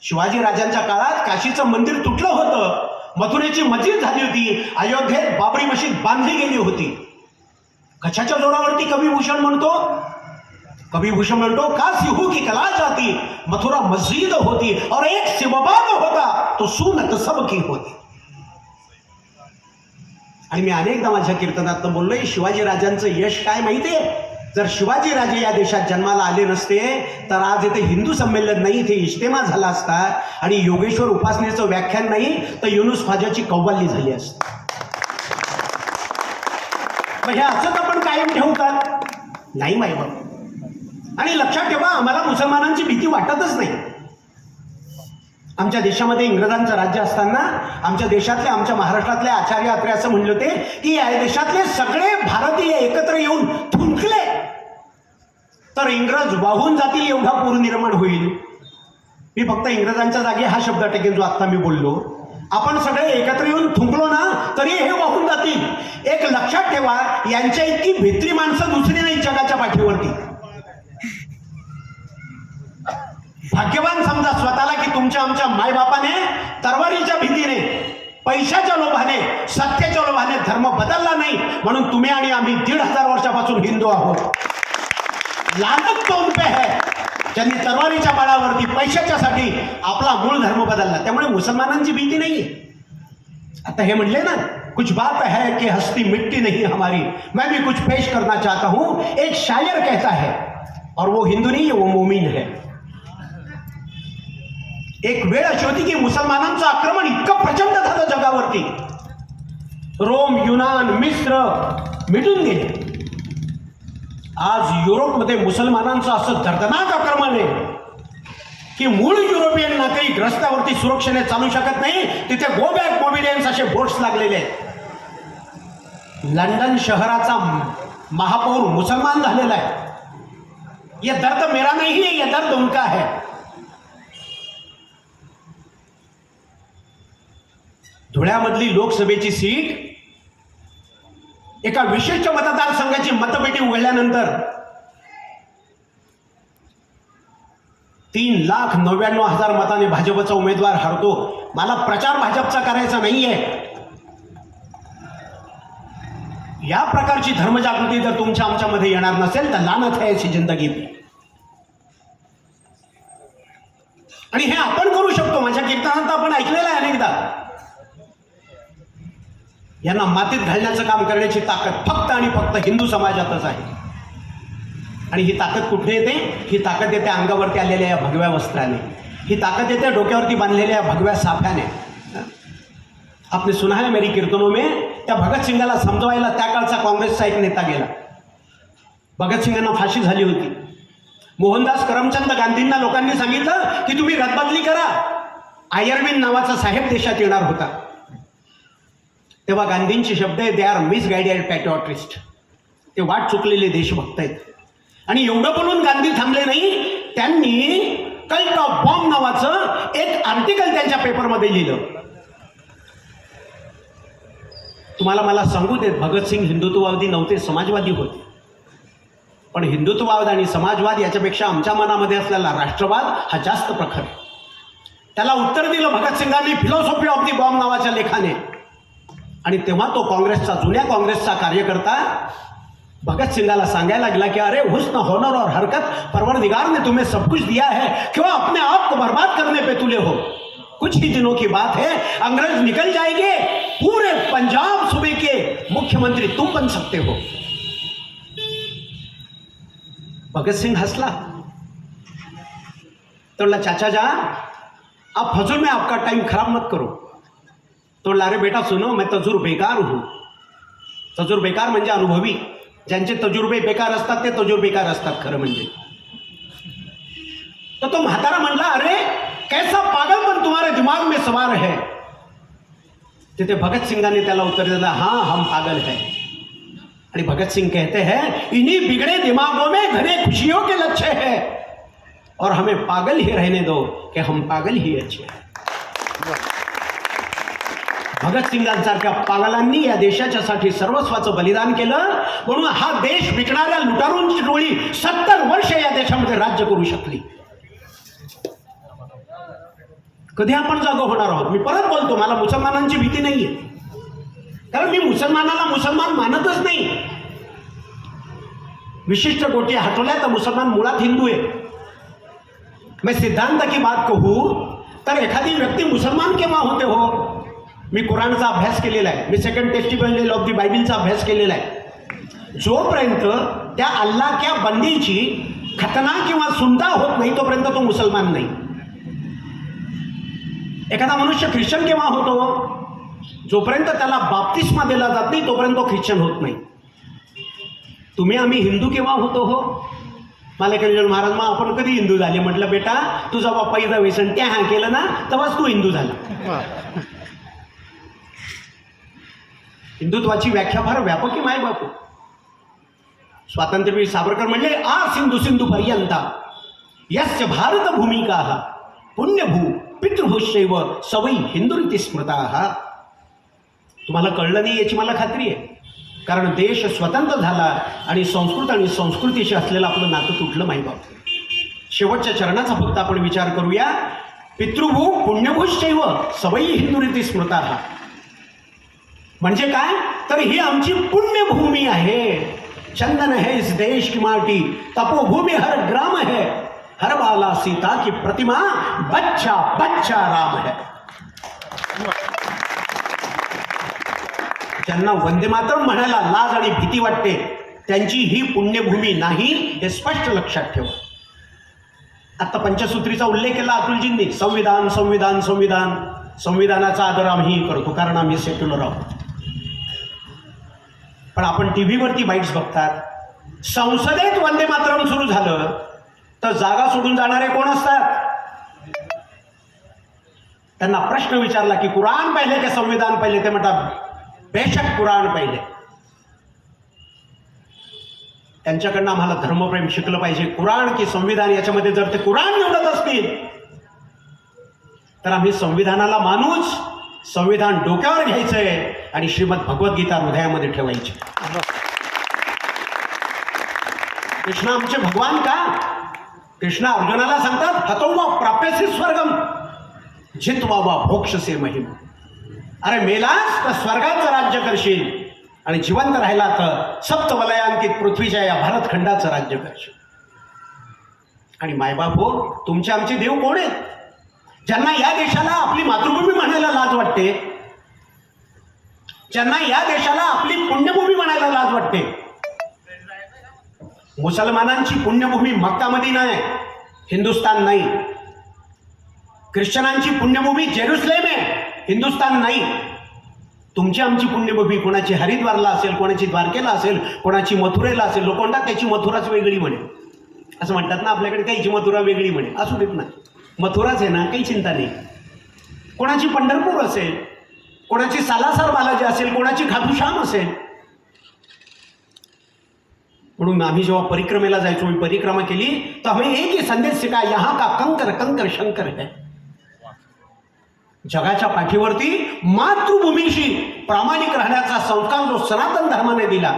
शिवाजी राजांच्या काळात काशीचं मंदिर तुटलं होतं, मथुरेची मस्जिद झाली होती, अयोध्येत बाबरी मशीद बांधली गेली होती. कशाच्या जोरावरती कविभूषण म्हणतो? कविभूषण म्हणतो का सिहू की कला जाती, मथुरा मस्जिद होती और एक शिवबाग होता तो सुनत सबकी होती. आणि मी अनेकदा माझ्या कीर्तनात बोललोय, शिवाजी राजांचं यश काय माहितीये? जर शिवाजी राजे या देशात जन्माला आले नसते तर आज इथे हिंदू संमेलन नाही, इथे इज्तेमा झाला असता आणि योगेश्वर उपासनेचं व्याख्यान नाही तर युनुस ख्वाजाची कव्वाली झाली असती. मग हे असंच आपण कायम ठेवू का? नाही माई बाबा. आणि लक्षात ठेवा, आम्हाला मुसलमानांची भीती वाटतच नाही. आमच्या देशामध्ये इंग्रजांचं राज्य असताना आमच्या देशातले, आमच्या महाराष्ट्रातले आचार्य अत्रे असं म्हणले होते की या देशातले सगळे भारतीय एकत्र येऊन थुंकले तर इंग्रज वाहून जातील एवढा पूर निर्माण होईल. मी फक्त इंग्रजांच्या जागी हा शब्द टाकेन जो आता मी बोललो. आपण सगळे एकत्र येऊन थुंकलो ना तरी हे वाहून जातील. एक लक्षात ठेवा, यांच्या इतकी भित्री माणसं दुसरी नाही जगाच्या पाठीवरती. भाग्यवान समजा स्वतःला की तुमच्या आमच्या मायबापाने तरवारीच्या भीतीने, पैशाच्या लोभाने, सत्तेच्या लोभाने धर्म बदलला नाही म्हणून तुम्ही आणि आम्ही 1500 वर्षापासून हिंदू आहोत. लानत तो उन पे है ज्यांनी तरवारीच्या बाळावरती पैशाच्यासाठी आपला मूळ धर्म बदलला. त्यामुळे मुसलमानांची भीती नाहीये. आता हे म्हणले ना, कुछ बात है कि हस्ती मिट्टी नहीं हमारी, मैं भी कुछ पेश करना चाहता हूं. एक शायर कहता है और वो हिंदू नहीं है, वो मोमीन है. एक वेळ अशी होती की मुसलमानांचं आक्रमण इतकं प्रचंड झालं जगावरती, रोम, युनान, मिस्र मिटून गेले. आज युरोपमध्ये मुसलमानांचं असं दर्दनाक आक्रमण आहे की मूळ युरोपियन नागरिक रस्त्यावरती सुरक्षेने चालू शकत नाही. तिथे गो बॅक मोबिडियन्स असे बोर्ड्स लागलेले आहेत. लंडन शहराचा महापौर मुसलमान झालेला आहे. ये दर्द मेरा नहीं है, ये दर्द उनका है. धुळ्यामधली लोकसभेची सीट एका विशिष्ट मतदारसंघाची मतपेटी उघडल्यानंतर 3,99,000 मताने भाजपचा उमेदवार हरतो. मला प्रचार भाजपचा करायचा नाहीये. या प्रकारची धर्मजागृती जर तुमच्या आमच्यामध्ये येणार नसेल तर लानत आहे अशी जिंदगी. आणि हे आपण करू शकतो. माझ्या कीर्तनात आपण ऐकलेलं आहे अनेकदा. यांना मातीत घालण्याचं काम करण्याची ताकद फक्त आणि फक्त हिंदू समाजातच आहे. आणि ही ताकद कुठे येते? ही ताकद येते अंगावरती आलेल्या या भगव्या वस्त्राने. ही ताकद येते डोक्यावरती बांधलेल्या या भगव्या साफ्याने. आपने सुना है मेरी कीर्तनों में, त्या भगतसिंगाला समजवायला त्या काळचा काँग्रेसचा एक नेता गेला. भगतसिंगांना फाशी झाली होती. मोहनदास करमचंद गांधींना लोकांनी सांगितलं की तुम्ही रदबदली करा. आयर्विन नावाचा साहेब देशात येणार होता. तेव्हा गांधींचे शब्द आहे, दे आर मिसगाइडेड पॅट्रिऑटिस्ट. ते वाट चुकलेले देशभक्त आहेत. आणि एवढं बोलून गांधी थांबले नाही. त्यांनी कल्ट ऑफ बॉम्ब नावाचं एक आर्टिकल त्यांच्या पेपरमध्ये लिहिलं. तुम्हाला मला सांगू देत, भगतसिंग हिंदुत्ववादी नव्हते, समाजवादी होते. पण हिंदुत्ववाद आणि समाजवाद याच्यापेक्षा आमच्या मनामध्ये असलेला राष्ट्रवाद हा जास्त प्रखर आहे. त्याला उत्तर दिलं भगतसिंगांनी फिलॉसॉफी ऑफ दी बॉम्ब नावाच्या लेखाने. आणि तेव्हा तो काँग्रेसचा, जुन्या काँग्रेसचा कार्यकर्ता भगतसिंगाला सांगायला लागला की अरे हुस्न, होनर और हरकत परवरदिगार ने तुम्हें सब कुछ दिया है, क्यों अपने आप को बर्बाद करने पे तुले हो? कुछ ही दिनों की बात है, अंग्रेज निकल जाएंगे, पूरे पंजाब सूबे के मुख्यमंत्री तुम बन सकते हो. भगत सिंह हंसला. तो बोला चाचा जान, आप फजूल में आपका टाइम खराब मत करो. तो बोला अरे बेटा सुनो, मैं तजुर्बेकार हूं. तजुर्बेकार म्हणजे अनुभवी. ज्यांचे तजुर्बे बेकार असतात ते तजुर्बेकार असतात खरं म्हणजे. तो म्हातारा म्हणला अरे कैसा पागलपन तुम्हारे दिमाग में सवार है. तिथे भगत सिंगांनी त्याला उत्तर दिलं, हाँ हम पागल हैं. आणि भगत सिंह कहते हैं इन्हीं बिगड़े दिमागों में घने खुशियों के लक्ष्य है और हमें पागल ही रहने दो कि हम पागल ही अच्छे हैं. भगतसिंगांसारख्या पागलांनी या देशाच्यासाठी सर्वस्वाचं बलिदान केलं म्हणून हा देश विकणाऱ्या लुटारूंची टोळी 70 वर्ष या देशामध्ये राज्य करू शकली. कधी आपण जागं होणार आहोत? मी परत बोलतो, मला मुसलमानांची भीती नाही आहे, कारण मी मुसलमानाला मुसलमान मानतच नाही. विशिष्ट गोष्टी हटवल्या तर मुसलमान मुळात हिंदू आहे. मैं सिद्धांत की बात कहूँ तर एखादी व्यक्ती मुसलमान केव्हा होते हो? मी कुराणचा अभ्यास केलेला आहे, मी सेकंड टेस्टिमोनियल ऑफ दी बायबलचा अभ्यास केलेला आहे. जोपर्यंत त्या अल्लाहच्या बंदीची खतना किंवा सुनता होत नाही तोपर्यंत तो मुसलमान नाही. एखादा मनुष्य ख्रिश्चन केव्हा होतो? जोपर्यंत त्याला बाप्तिस्मा दिला जात नाही तोपर्यंत तो ख्रिश्चन होत नाही. तुम्ही आम्ही हिंदू केव्हा होतो हो? मला केलं महाराज, मग आपण कधी हिंदू झाले? म्हटलं बेटा, तुझा बाप्पाईचा व्यसन त्या केलं ना तेव्हाच तू हिंदू झाला. हिंदुत्वाची व्याख्या फार व्यापक आहे माय बापू. स्वातंत्र्यवीर सावरकर म्हणले, आ सिंधू सिंधू पर्यंता यस्य भारत भूमिका पुण्यभू पितृभूशैव सवै हिंदुरीती स्मृता. तुम्हाला कळलं नाही याची मला खात्री आहे, कारण देश स्वतंत्र झाला आणि संस्कृत आणि संस्कृतीशी असलेलं आपलं नातं तुटलं माही बापू. शेवटच्या चरणाचा फक्त आपण विचार करूया. पितृभू पुण्यभूशैव सवै हिंदुरीती स्मृता. म्हणजे काय? तर ही आमची पुण्यभूमी आहे. चंदन है इस देश की माटी, तपोभूमि हर ग्राम है, हर बाला सीता की प्रतिमा, बच्चा बच्चा राम है. ज्यांना वंदे मातरम म्हणायला लाज आणि भीती वाटते त्यांची ही पुण्यभूमी नाही, हे स्पष्ट लक्षात ठेवा. आता पंचसूत्रीचा उल्लेख केला अतुलजींनी. संविधान संविधान संविधान. संविधानाचा आदर आम्ही करतो कारण आम्ही सेक्युलर आहोत. पण आपण टी व्हीवरती बाईट्स बघतात. संसदेत वंदे मातरम सुरू झालं तर जागा सोडून जाणारे कोण असतात? त्यांना प्रश्न विचारला की कुराण पहिले की संविधान पहिले? ते म्हणतात बेशक कुराण पहिले. त्यांच्याकडनं आम्हाला धर्मप्रेम शिकलं पाहिजे. कुराण की संविधान याच्यामध्ये जर ते कुराण निवडत असतील तर आम्ही संविधानाला मानूच, संविधान डोक्यावर घ्यायचंय आणि श्रीमद भगवद्गीता हृदयामध्ये ठेवायची. कृष्ण आमचे भगवान का? कृष्ण अर्जुनाला सांगतात हतोवा प्राप्यसे स्वर्गम जित्वा वा भोक्षसे महिम. अरे मेलास तर स्वर्गाचं राज्य करशील आणि जिवंत राहिला तर सप्तवलयांकित पृथ्वीच्या या भारतखंडाचं राज्य करशील. आणि मायबाप हो, तुमचे आमचे देव कोण आहेत? ज्यांना या देशाला आपली मातृभूमी म्हणायला लाज वाटते, ज्यांना या देशाला आपली पुण्यभूमी म्हणायला लाज वाटते. मुसलमानांची पुण्यभूमी मक्का मदीना आहे, हिंदुस्थान नाही. ख्रिश्चनांची पुण्यभूमी जेरुसलेम आहे, हिंदुस्थान नाही. तुमची आमची पुण्यभूमी कोणाची हरिद्वारला असेल, कोणाची द्वारकेला असेल, कोणाची मथुरेला असेल. लोक म्हणतात त्याची मथुराच वेगळी म्हणे, असं म्हणतात ना आपल्याकडे, त्याची मथुरा वेगळी म्हणे. असू देत ना, मथुराच आहे ना, काही चिंता नाही. कोणाची पंढरपूर असेल, कोणाची सालासर बालाजी असेल, कोणाची खाटूश्याम असेल. म्हणून आम्ही जेव्हा परिक्रमेला जायचो, मी परिक्रमा केली तर हमें एक ही संदेश सिखा, यहाँ का कंकर कंकर शंकर है. जगाच्या पाठीवरती मातृभूमीशी प्रामाणिक राहण्याचा संस्कार जो सनातन धर्माने दिला